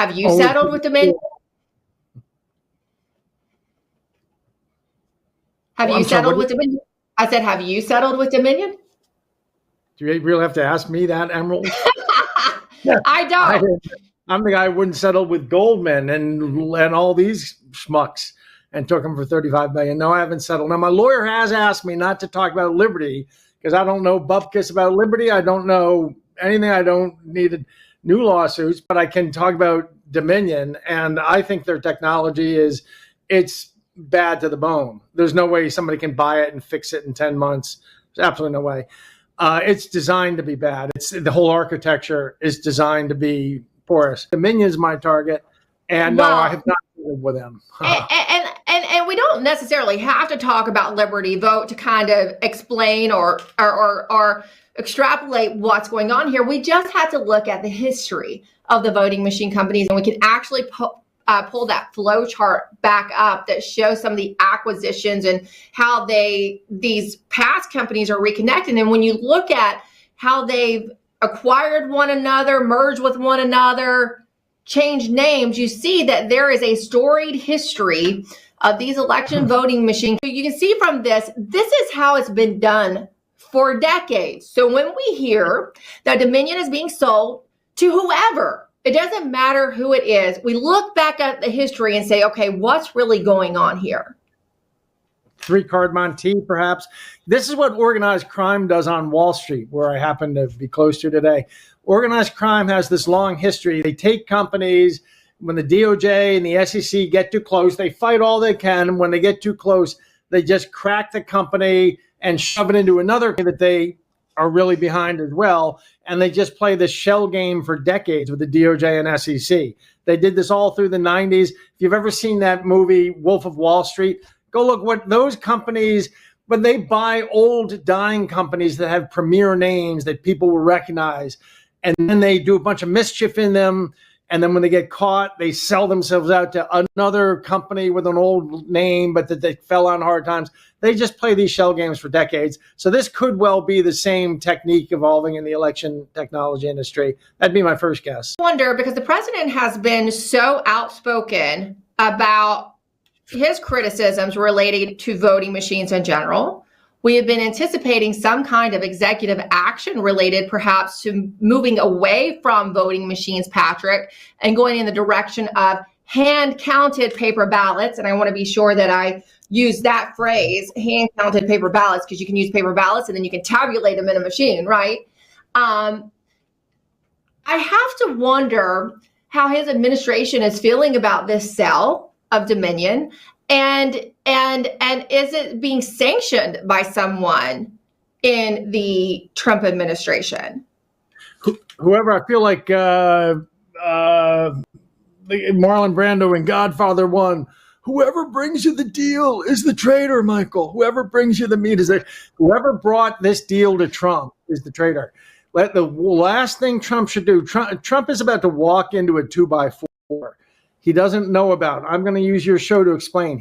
Have you settled with Dominion? Have you settled with Dominion? I said, have you settled with Dominion? Do you really have to ask me that, Emerald? I don't. I'm the guy who wouldn't settle with Goldman and all these schmucks and took them for $35 million. No, I haven't settled. Now, my lawyer has asked me not to talk about Liberty because I don't know bupkis about Liberty. I don't know anything. I don't need new lawsuits, but I can talk about Dominion. And I think their technology it's bad to the bone. There's no way somebody can buy it and fix it in 10 months. There's absolutely no way. It's designed to be bad. The whole architecture is designed to be porous. Dominion is my target, and no, I have not dealt with them. And we don't necessarily have to talk about Liberty Vote to kind of explain or extrapolate what's going on here. We just have to look at the history of the voting machine companies, and we can actually pull that flow chart back up that shows some of the acquisitions and how these past companies are reconnected. And when you look at how they've acquired one another, merged with one another, changed names, you see that there is a storied history of these election voting machines. So you can see from this is how it's been done for decades. So when we hear that Dominion is being sold to whoever, it doesn't matter who it is, we look back at the history and say, okay, what's really going on here? 3-card monte, perhaps. This is what organized crime does on Wall Street, where I happen to be close to today. Organized crime has this long history. They take companies. When the DOJ and the SEC get too close, they fight all they can. And when they get too close, they just crack the company and shove it into another that they are really behind as well. And they just play this shell game for decades with the DOJ and SEC. They did this all through the 90s. If you've ever seen that movie, Wolf of Wall Street, go look what those companies, when they buy old dying companies that have premier names that people will recognize, and then they do a bunch of mischief in them. And then when they get caught, they sell themselves out to another company with an old name, but that they fell on hard times. They just play these shell games for decades. So this could well be the same technique evolving in the election technology industry. That'd be my first guess. I wonder, because the president has been so outspoken about his criticisms related to voting machines in general. We have been anticipating some kind of executive action related perhaps to moving away from voting machines, Patrick, and going in the direction of hand-counted paper ballots. And I want to be sure that I use that phrase, hand-counted paper ballots, because you can use paper ballots and then you can tabulate them in a machine, right? I have to wonder how his administration is feeling about this sale of Dominion, and is it being sanctioned by someone in the Trump administration? Whoever, I feel like Marlon Brando in Godfather 1, whoever brings you the deal is the traitor, Michael. Whoever brings you the meat is whoever brought this deal to Trump is the traitor. The last thing Trump should do, Trump is about to walk into a 2x4. He doesn't know about. I'm going to use your show to explain.